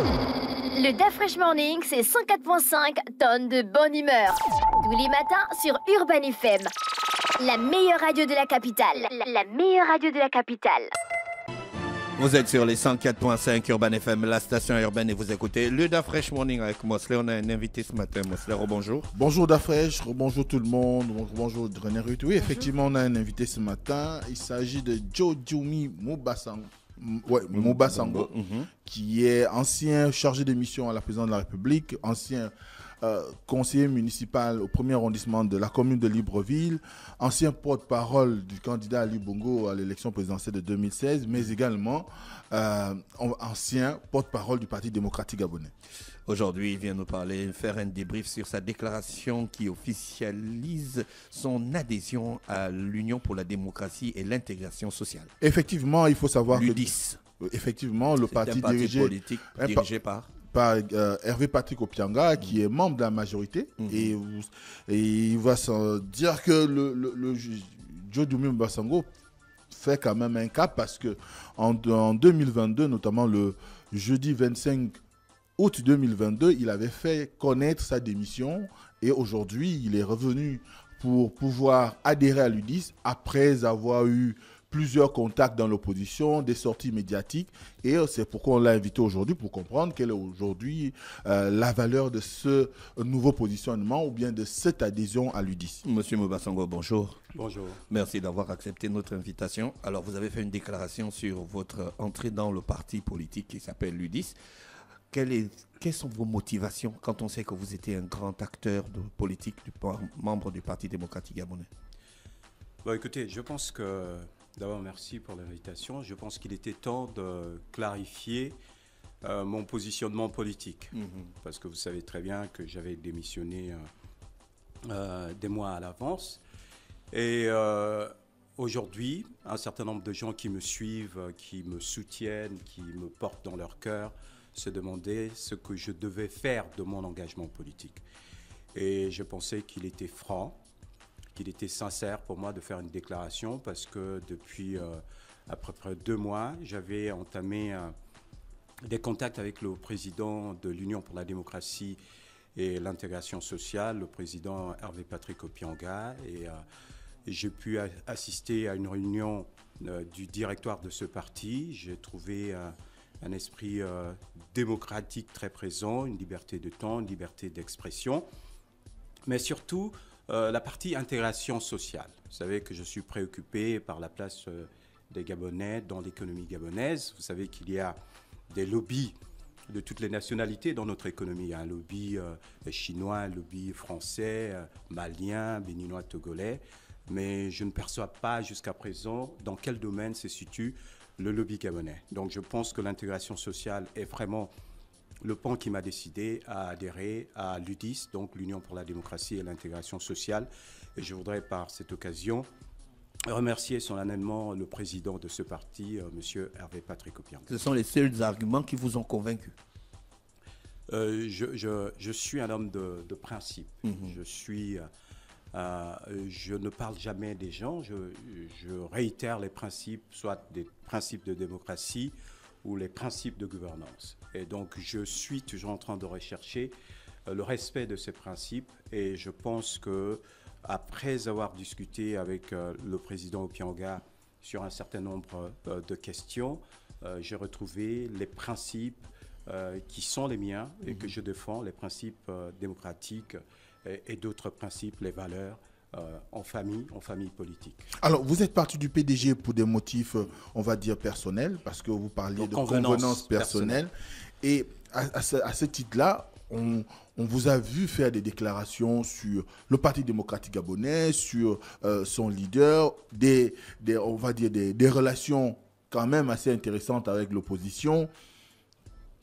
Le DAF Fresh Morning, c'est 104.5 tonnes de bonne humeur. Tous les matins sur Urban FM. La meilleure radio de la capitale. La meilleure radio de la capitale. Vous êtes sur les 104.5 Urban FM, la station urbaine, et vous écoutez le DAF Fresh Morning avec Mosley. On a un invité ce matin. Mosley, bonjour. Bonjour DAF Fresh, bonjour tout le monde. Bonjour René Ruth. Oui, effectivement, on a un invité ce matin. Il s'agit de Djodjoumi Mobasango. Mobasango, qui est ancien chargé de mission à la présidence de la République, ancien conseiller municipal au premier arrondissement de la commune de Libreville, ancien porte-parole du candidat Ali Bongo à l'élection présidentielle de 2016, mais également ancien porte-parole du Parti démocratique gabonais. Aujourd'hui, il vient nous parler, faire un débrief sur sa déclaration qui officialise son adhésion à l'Union pour la démocratie et l'intégration sociale. Effectivement, il faut savoir l'UDIS. Effectivement, le parti politique dirigé par Hervé Patrick Opianga, qui est membre de la majorité. Et il va se dire que le Djodjoumi Mobasango fait quand même un cap, parce qu'en 2022, notamment le jeudi 25 août 2022, il avait fait connaître sa démission, et aujourd'hui, il est revenu pour pouvoir adhérer à l'UDIS après avoir eu plusieurs contacts dans l'opposition, des sorties médiatiques, et c'est pourquoi on l'a invité aujourd'hui, pour comprendre quelle est aujourd'hui la valeur de ce nouveau positionnement ou bien de cette adhésion à l'UDIS. Monsieur Mobasango, bonjour. Bonjour. Merci d'avoir accepté notre invitation. Alors, vous avez fait une déclaration sur votre entrée dans le parti politique qui s'appelle l'UDIS. Quelles sont vos motivations quand on sait que vous étiez un grand acteur de politique, membre du Parti démocratique gabonais? Bon, écoutez, je pense que, d'abord, merci pour l'invitation. Je pense qu'il était temps de clarifier mon positionnement politique. Parce que vous savez très bien que j'avais démissionné des mois à l'avance. Et aujourd'hui, un certain nombre de gens qui me suivent, qui me soutiennent, qui me portent dans leur cœur, se demandaient ce que je devais faire de mon engagement politique. Et je pensais qu'il était franc, qu'il était sincère pour moi de faire une déclaration, parce que depuis à peu près 2 mois, j'avais entamé des contacts avec le président de l'Union pour la démocratie et l'intégration sociale, le président Hervé Patrick Opianga, et j'ai pu assister à une réunion du directoire de ce parti. J'ai trouvé un esprit démocratique très présent, une liberté de temps, une liberté d'expression, mais surtout la partie intégration sociale. Vous savez que je suis préoccupé par la place des Gabonais dans l'économie gabonaise. Vous savez qu'il y a des lobbies de toutes les nationalités dans notre économie. Il y a un lobby chinois, un lobby français, malien, béninois, togolais, mais je ne perçois pas jusqu'à présent dans quel domaine se situe le lobby gabonais. Donc je pense que l'intégration sociale est vraiment le pan qui m'a décidé à adhérer à l'UDIS, donc l'Union pour la démocratie et l'intégration sociale. Et je voudrais par cette occasion remercier solennellement le président de ce parti, M. Hervé Patrick Opianga. Ce sont les seuls arguments qui vous ont convaincu? Je suis un homme de principe. Je ne parle jamais des gens, je réitère les principes, soit des principes de démocratie ou les principes de gouvernance. Et donc je suis toujours en train de rechercher le respect de ces principes, et je pense que après avoir discuté avec le président Opianga sur un certain nombre de questions, j'ai retrouvé les principes qui sont les miens et que je défends, les principes démocratiques et d'autres principes, les valeurs en famille politique. Alors, vous êtes parti du PDG pour des motifs, on va dire, personnels, parce que vous parliez de convenance personnelle. Et à ce titre-là, on vous a vu faire des déclarations sur le Parti démocratique gabonais, sur son leader, on va dire des relations quand même assez intéressantes avec l'opposition.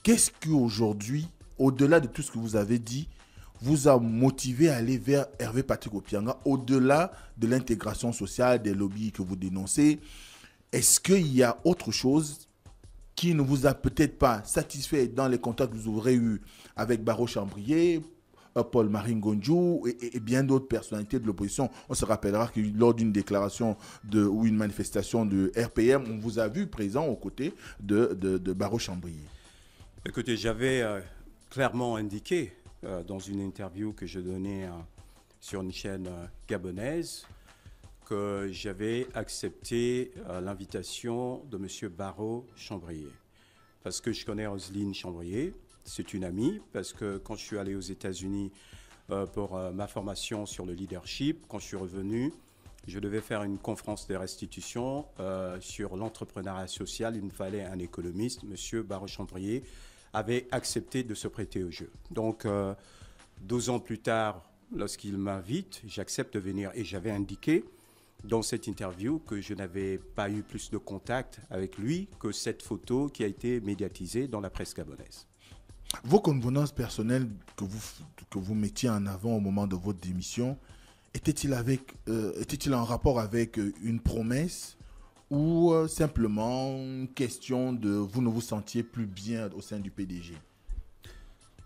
Qu'est-ce qu'aujourd'hui, au-delà de tout ce que vous avez dit, vous a motivé à aller vers Hervé Patrick Opianga, au-delà de l'intégration sociale, des lobbies que vous dénoncez? Est-ce qu'il y a autre chose qui ne vous a peut-être pas satisfait dans les contacts que vous aurez eus avec Barreau Chambrier, Paul-Marie Ngonjou et bien d'autres personnalités de l'opposition? On se rappellera que lors d'une déclaration ou une manifestation de RPM, on vous a vu présent aux côtés de Barreau Chambrier. Écoutez, j'avais clairement indiqué dans une interview que je donnais sur une chaîne gabonaise que j'avais accepté l'invitation de M. Barreau Chambrier. Parce que je connais Roselyne Chambrier, c'est une amie, parce que quand je suis allé aux États-Unis pour ma formation sur le leadership, quand je suis revenu, je devais faire une conférence de restitution sur l'entrepreneuriat social. Il me fallait un économiste. M. Barreau Chambrier avait accepté de se prêter au jeu. Donc, 12 ans plus tard, lorsqu'il m'invite, j'accepte de venir. Et j'avais indiqué dans cette interview que je n'avais pas eu plus de contact avec lui que cette photo qui a été médiatisée dans la presse gabonaise. Vos convenances personnelles que vous mettiez en avant au moment de votre démission, était-il en rapport avec une promesse ou simplement une question de vous ne vous sentiez plus bien au sein du PDG?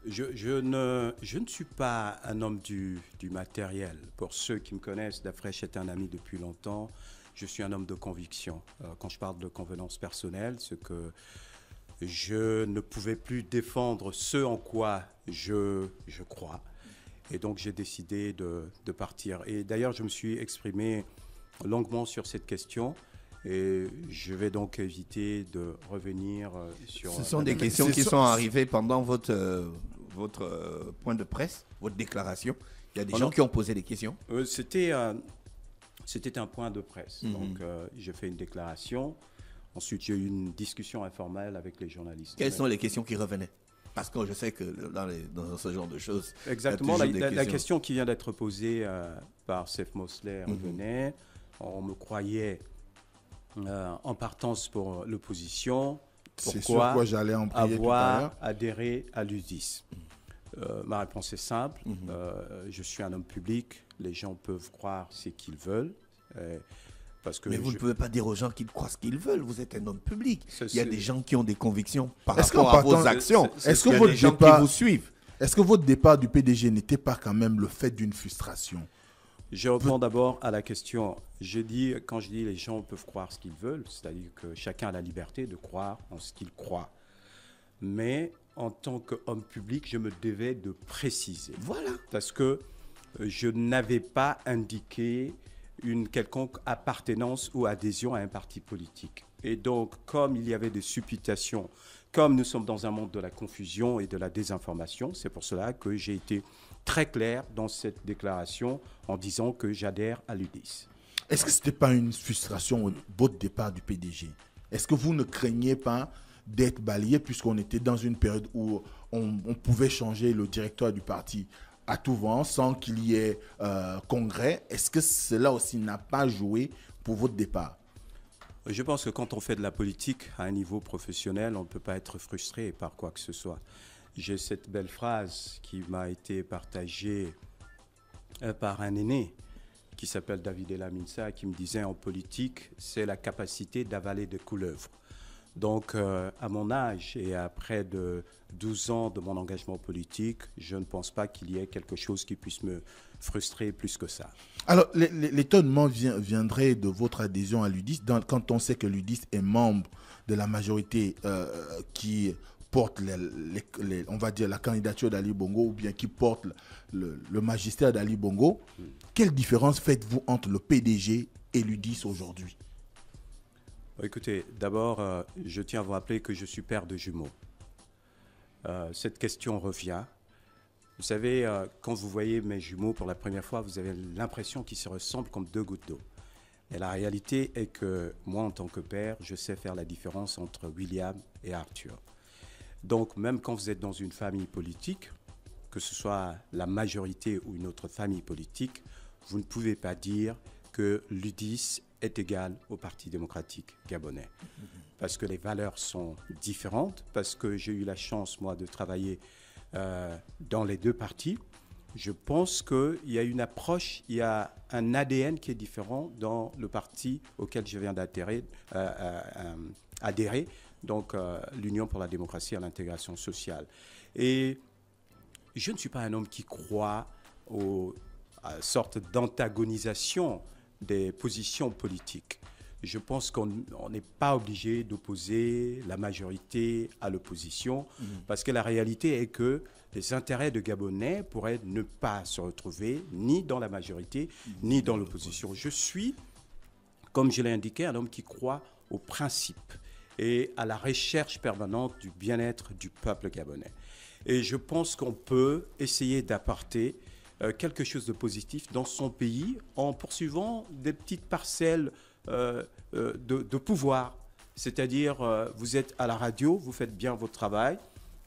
Je ne suis pas un homme du matériel. Pour ceux qui me connaissent, Dafresh est un ami depuis longtemps. Je suis un homme de conviction. Quand je parle de convenance personnelle, c'est que je ne pouvais plus défendre ce en quoi je crois. Et donc, j'ai décidé de partir. Et d'ailleurs, je me suis exprimé longuement sur cette question. Et je vais donc éviter de revenir sur... Ce sont des questions qui sont arrivées pendant votre point de presse, votre déclaration. Il y a des gens qui ont posé des questions. C'était un point de presse. Donc, j'ai fait une déclaration. Ensuite, j'ai eu une discussion informelle avec les journalistes. Quelles sont les questions qui revenaient? Parce que je sais que dans ce genre de choses... Exactement, la question qui vient d'être posée par Sef Mosler revenait. On me croyait en partance pour l'opposition. C'est sur quoi j'allais en prier tout à l'heure. Avoir adhéré à l'UDIS. Ma réponse est simple. Je suis un homme public. Les gens peuvent croire ce qu'ils veulent. Mais vous ne pouvez pas dire aux gens qu'ils croient ce qu'ils veulent. Vous êtes un homme public. Il y a des gens qui ont des convictions par rapport à vos actions. Est-ce que des gens qui vous suivent? Est-ce que votre départ du PDG n'était pas quand même le fait d'une frustration? Je réponds d'abord à la question. Quand je dis les gens peuvent croire ce qu'ils veulent, c'est-à-dire que chacun a la liberté de croire en ce qu'il croit. Mais en tant qu'homme public, je me devais de préciser. Voilà. Parce que je n'avais pas indiqué une quelconque appartenance ou adhésion à un parti politique. Et donc, comme il y avait des supputations, comme nous sommes dans un monde de la confusion et de la désinformation, c'est pour cela que j'ai été très clair dans cette déclaration en disant que j'adhère à l'UDIS. Est-ce que ce n'était pas une frustration votre départ du PDG? Est-ce que vous ne craignez pas d'être balayé puisqu'on était dans une période où on pouvait changer le directeur du parti à tout vent sans qu'il y ait congrès? Est-ce que cela aussi n'a pas joué pour votre départ? Je pense que quand on fait de la politique à un niveau professionnel, on ne peut pas être frustré par quoi que ce soit. J'ai cette belle phrase qui m'a été partagée par un aîné qui s'appelle David Elaminsa, qui me disait en politique, c'est la capacité d'avaler des couleuvres. Donc, à mon âge et à près de 12 ans de mon engagement politique, je ne pense pas qu'il y ait quelque chose qui puisse me frustrer plus que ça. Alors, l'étonnement viendrait de votre adhésion à l'UDIS, quand on sait que l'UDIS est membre de la majorité qui porte, on va dire, la candidature d'Ali Bongo ou bien qui porte le magistère d'Ali Bongo. Quelle différence faites-vous entre le PDG et l'UDIS aujourd'hui? Écoutez, d'abord, je tiens à vous rappeler que je suis père de jumeaux. Cette question revient. Vous savez, quand vous voyez mes jumeaux pour la première fois, vous avez l'impression qu'ils se ressemblent comme deux gouttes d'eau. Mais la réalité est que moi, en tant que père, je sais faire la différence entre William et Arthur. Donc, même quand vous êtes dans une famille politique, que ce soit la majorité ou une autre famille politique, vous ne pouvez pas dire que l'UDIS est égal au Parti démocratique gabonais. Parce que les valeurs sont différentes, parce que j'ai eu la chance, moi, de travailler dans les deux partis. Je pense qu'il y a une approche, il y a un ADN qui est différent dans le parti auquel je viens d'adhérer, donc l'Union pour la démocratie et l'intégration sociale. Et je ne suis pas un homme qui croit à une sorte d'antagonisation des positions politiques. je pense qu'on n'est pas obligé d'opposer la majorité à l'opposition, parce que la réalité est que les intérêts de Gabonais pourraient ne pas se retrouver ni dans la majorité, ni dans l'opposition. Je suis, comme je l'ai indiqué, un homme qui croit aux principes et à la recherche permanente du bien-être du peuple gabonais. Et je pense qu'on peut essayer d'apporter quelque chose de positif dans son pays en poursuivant des petites parcelles de pouvoir. C'est-à-dire, vous êtes à la radio, vous faites bien votre travail,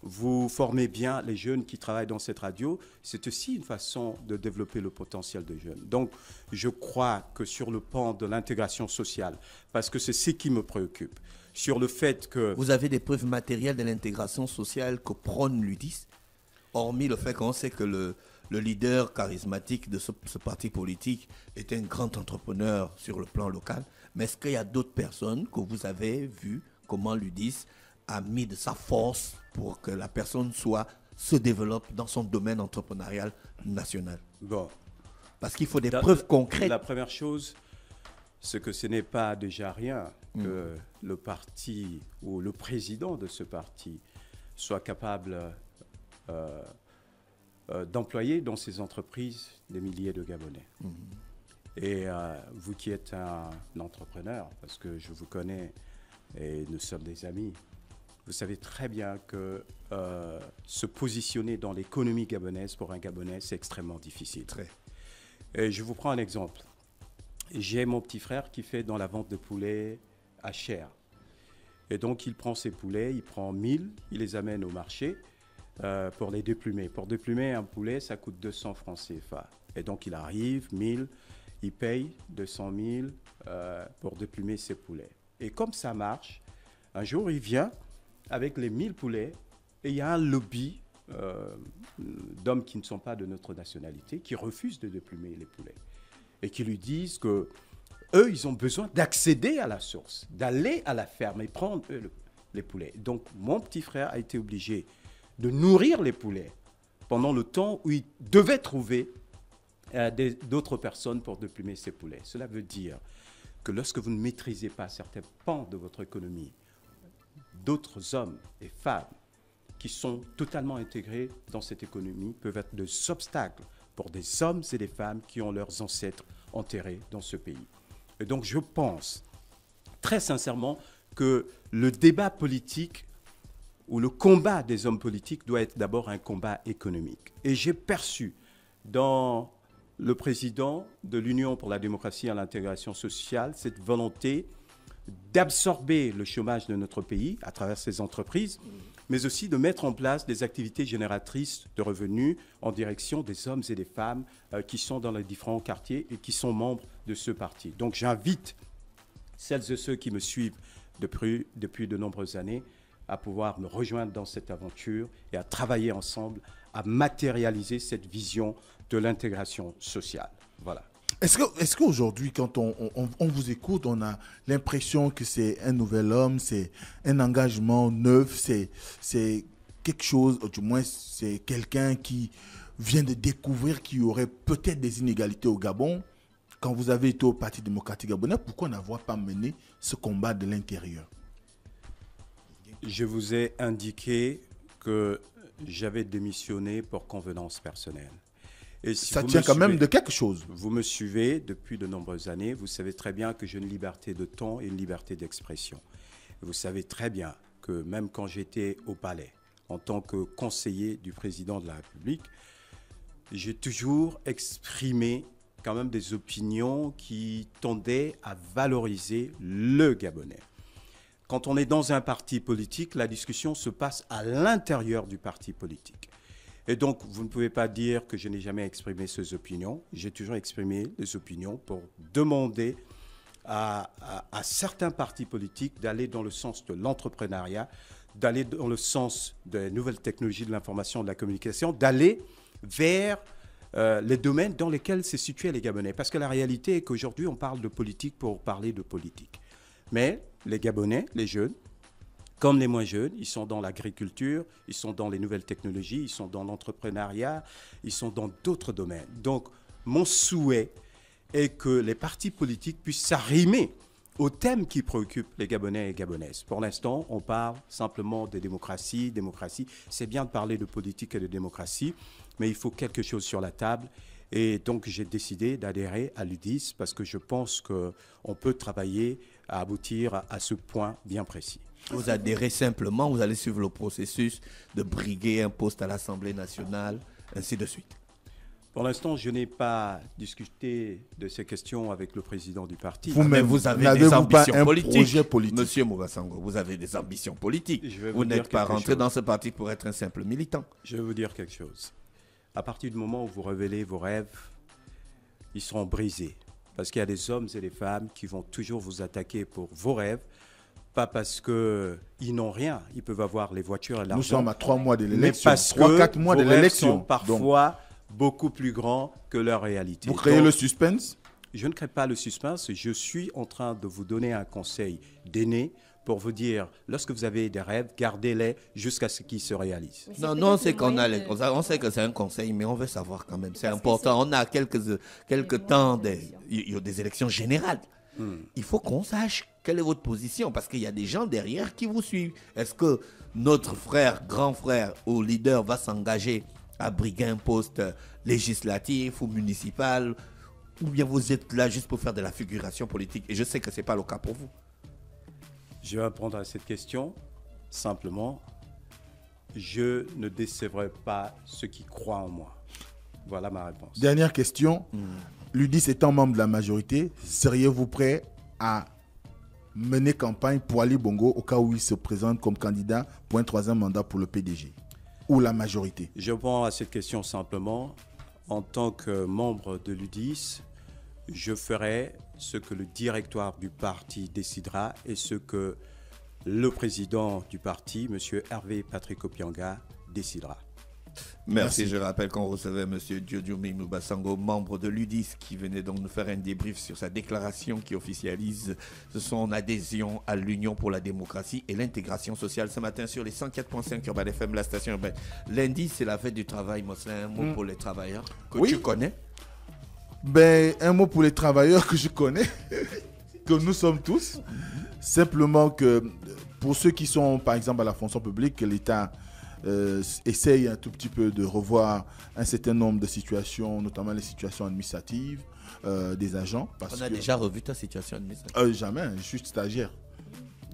vous formez bien les jeunes qui travaillent dans cette radio. C'est aussi une façon de développer le potentiel des jeunes. Donc, je crois que sur le pan de l'intégration sociale, parce que c'est ce qui me préoccupe, sur le fait que... Vous avez des preuves matérielles de l'intégration sociale que prône l'UDIS, hormis le fait qu'on sait que le leader charismatique de ce parti politique est un grand entrepreneur sur le plan local. Mais est-ce qu'il y a d'autres personnes que vous avez vues, comment l'UDIS a mis de sa force pour que la personne se développe dans son domaine entrepreneurial national? Bon. Parce qu'il faut des preuves concrètes. La première chose, c'est que ce n'est pas déjà rien que le parti ou le président de ce parti soit capable d'employer dans ses entreprises des milliers de Gabonais. Et vous qui êtes un entrepreneur, parce que je vous connais et nous sommes des amis, vous savez très bien que se positionner dans l'économie gabonaise pour un Gabonais, c'est extrêmement difficile. Et je vous prends un exemple. J'ai mon petit frère qui fait dans la vente de poulets à Cher. Et donc, il prend ses poulets, il prend 1000, il les amène au marché pour les déplumer. Pour déplumer un poulet, ça coûte 200 francs CFA. Et donc, il arrive, 1000, il paye 200 000 pour déplumer ses poulets. Et comme ça marche, un jour, il vient avec les 1000 poulets et il y a un lobby d'hommes qui ne sont pas de notre nationalité qui refusent de déplumer les poulets et qui lui disent que eux, ils ont besoin d'accéder à la source, d'aller à la ferme et prendre les poulets. Donc, mon petit frère a été obligé de nourrir les poulets pendant le temps où il devait trouver d'autres personnes pour déplumer ces poulets. Cela veut dire que lorsque vous ne maîtrisez pas certains pans de votre économie, d'autres hommes et femmes qui sont totalement intégrés dans cette économie peuvent être des obstacles pour des hommes et des femmes qui ont leurs ancêtres enterrés dans ce pays. Et donc je pense très sincèrement que le débat politique ou le combat des hommes politiques doit être d'abord un combat économique. Et j'ai perçu dans le président de l'Union pour la démocratie et l'intégration sociale cette volonté d'absorber le chômage de notre pays à travers ses entreprises, mais aussi de mettre en place des activités génératrices de revenus en direction des hommes et des femmes qui sont dans les différents quartiers et qui sont membres de ce parti. Donc j'invite celles et ceux qui me suivent depuis de nombreuses années à pouvoir me rejoindre dans cette aventure et à travailler ensemble à matérialiser cette vision de l'intégration sociale. Voilà. Est-ce qu'aujourd'hui, quand on vous écoute, on a l'impression que c'est un nouvel homme, c'est un engagement neuf, c'est quelque chose, du moins c'est quelqu'un qui vient de découvrir qu'il y aurait peut-être des inégalités au Gabon? Quand vous avez été au Parti démocratique gabonais, pourquoi n'avoir pas mené ce combat de l'intérieur? Je vous ai indiqué que j'avais démissionné pour convenance personnelle. Et si ça tient quand même de quelque chose. Vous me suivez depuis de nombreuses années. Vous savez très bien que j'ai une liberté de ton et une liberté d'expression. Vous savez très bien que même quand j'étais au palais, en tant que conseiller du président de la République, j'ai toujours exprimé quand même des opinions qui tendaient à valoriser le Gabonais. Quand on est dans un parti politique, la discussion se passe à l'intérieur du parti politique. Et donc, vous ne pouvez pas dire que je n'ai jamais exprimé ces opinions. J'ai toujours exprimé des opinions pour demander à certains partis politiques d'aller dans le sens de l'entrepreneuriat, d'aller dans le sens des nouvelles technologies de l'information et de la communication, d'aller vers les domaines dans lesquels se situaient les Gabonais. Parce que la réalité est qu'aujourd'hui, on parle de politique pour parler de politique. Mais les Gabonais, les jeunes, comme les moins jeunes, ils sont dans l'agriculture, ils sont dans les nouvelles technologies, ils sont dans l'entrepreneuriat, ils sont dans d'autres domaines. Donc, mon souhait est que les partis politiques puissent s'arrimer au thème qui préoccupe les Gabonais et Gabonaises. Pour l'instant, on parle simplement de démocratie. Démocratie, c'est bien de parler de politique et de démocratie, mais il faut quelque chose sur la table. Et donc, j'ai décidé d'adhérer à l'UDIS parce que je pense qu'on peut travailler à aboutir à ce point bien précis. Vous adhérez simplement, vous allez suivre le processus de briguer un poste à l'Assemblée nationale, ainsi de suite. Pour l'instant, je n'ai pas discuté de ces questions avec le président du parti. Vous-même, vous avez des ambitions politiques. Monsieur Moubasango, vous avez des ambitions politiques. Vous n'êtes pas rentré dans ce parti pour être un simple militant. Je vais vous dire quelque chose. À partir du moment où vous révélez vos rêves, ils seront brisés. Parce qu'il y a des hommes et des femmes qui vont toujours vous attaquer pour vos rêves. Pas parce qu'ils n'ont rien. Ils peuvent avoir les voitures et l'argent. Nous sommes à 3 mois de l'élection. Mais parce que 4 mois de l'élection. Parfois beaucoup plus grands que leur réalité. Vous créez le suspense? Je ne crée pas le suspense. Je suis en train de vous donner un conseil d'aîné pour vous dire, lorsque vous avez des rêves, gardez-les jusqu'à ce qu'ils se réalisent. Non, on sait qu'on a les conseils. On sait que c'est un conseil, mais on veut savoir quand même. C'est important. On a quelques temps, il y a des élections générales. Il faut qu'on sache quelle est votre position, parce qu'il y a des gens derrière qui vous suivent. Est-ce que notre frère, grand frère ou leader va s'engager à briguer un poste législatif ou municipal, ou bien vous êtes là juste pour faire de la figuration politique? Et je sais que ce n'est pas le cas pour vous. Je vais répondre à cette question. Simplement, je ne décevrai pas ceux qui croient en moi. Voilà ma réponse. Dernière question. L'UDIS étant membre de la majorité, seriez-vous prêt à mener campagne pour Ali Bongo au cas où il se présente comme candidat pour un 3e mandat pour le PDG ou la majorité? Je réponds à cette question simplement. En tant que membre de l'UDIS, je ferai ce que le directoire du parti décidera et ce que le président du parti, M. Hervé Patrick Opianga, décidera. Merci. Je rappelle qu'on recevait M. Diodomi Moubasango, membre de l'UDIS, qui venait donc nous faire un débrief sur sa déclaration qui officialise son adhésion à l'Union pour la démocratie et l'intégration sociale ce matin sur les 104.5 Urban FM, la station urbaine. Lundi, c'est la fête du travail, Moslin. Un mot pour les travailleurs que tu connais? Un mot pour les travailleurs que je connais, que nous sommes tous. Simplement que pour ceux qui sont, par exemple, à la fonction publique, que l'État essaye un tout petit peu de revoir un certain nombre de situations, notamment les situations administratives des agents. On a déjà revu ta situation administrative? Jamais, je suis stagiaire.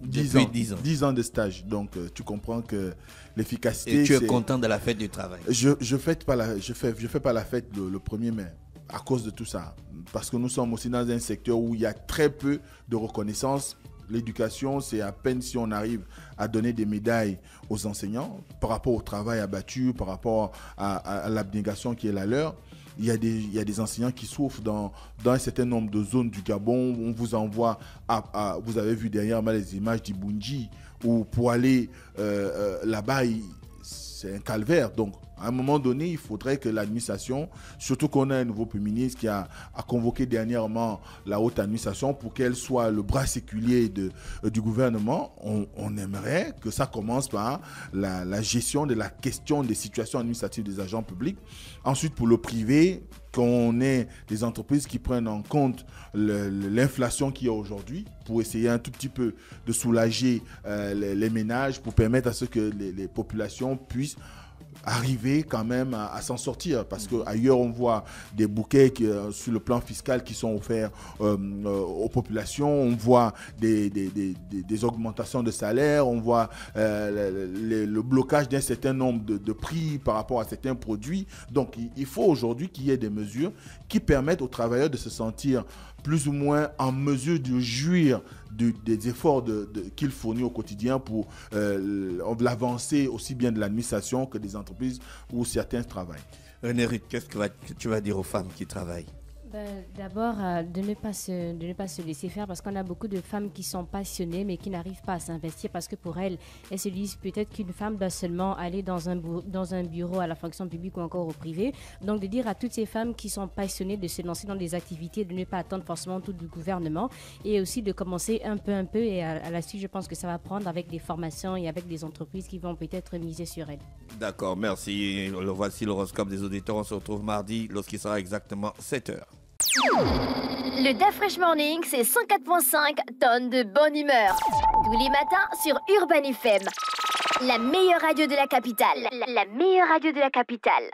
10 ans de stage, donc tu comprends que l'efficacité... Et tu es content de la fête du travail? Je fais pas la fête le 1er mai à cause de tout ça. Parce que nous sommes aussi dans un secteur où il y a très peu de reconnaissance. L'éducation, c'est à peine si on arrive à donner des médailles aux enseignants par rapport au travail abattu, par rapport à l'abnégation qui est la leur. Il y a des enseignants qui souffrent dans un certain nombre de zones du Gabon. On vous envoie, vous avez vu derrière moi les images d'Ibunji, où pour aller là-bas, c'est un calvaire. Donc, à un moment donné, il faudrait que l'administration, surtout qu'on a un nouveau Premier ministre qui a convoqué dernièrement la haute administration pour qu'elle soit le bras séculier du gouvernement, on aimerait que ça commence par la gestion de la question des situations administratives des agents publics. Ensuite, pour le privé, qu'on ait des entreprises qui prennent en compte l'inflation qu'il y a aujourd'hui pour essayer un tout petit peu de soulager les ménages, pour permettre à ce que les populations puissent arriver quand même à s'en sortir, parce qu'ailleurs on voit des bouquets sur le plan fiscal qui sont offerts aux populations, on voit des augmentations de salaire, on voit le blocage d'un certain nombre de prix par rapport à certains produits. Donc il faut aujourd'hui qu'il y ait des mesures qui permettent aux travailleurs de se sentir plus ou moins en mesure de jouir des efforts qu'il fournit au quotidien pour l'avancée aussi bien de l'administration que des entreprises où certains travaillent. René Ruth, qu'est-ce que tu vas dire aux femmes qui travaillent? D'abord, de ne pas se laisser faire, parce qu'on a beaucoup de femmes qui sont passionnées mais qui n'arrivent pas à s'investir parce que pour elles se disent peut-être qu'une femme doit seulement aller dans un bureau à la fonction publique ou encore au privé. Donc de dire à toutes ces femmes qui sont passionnées de se lancer dans des activités, de ne pas attendre forcément tout du gouvernement, et aussi de commencer un peu et à la suite je pense que ça va prendre avec des formations et avec des entreprises qui vont peut-être miser sur elles. D'accord, merci. Voici l'horoscope des auditeurs. On se retrouve mardi lorsqu'il sera exactement 7h. Le DAF Fresh Morning, c'est 104.5 tonnes de bonne humeur. Tous les matins sur Urban FM. La meilleure radio de la capitale. La meilleure radio de la capitale.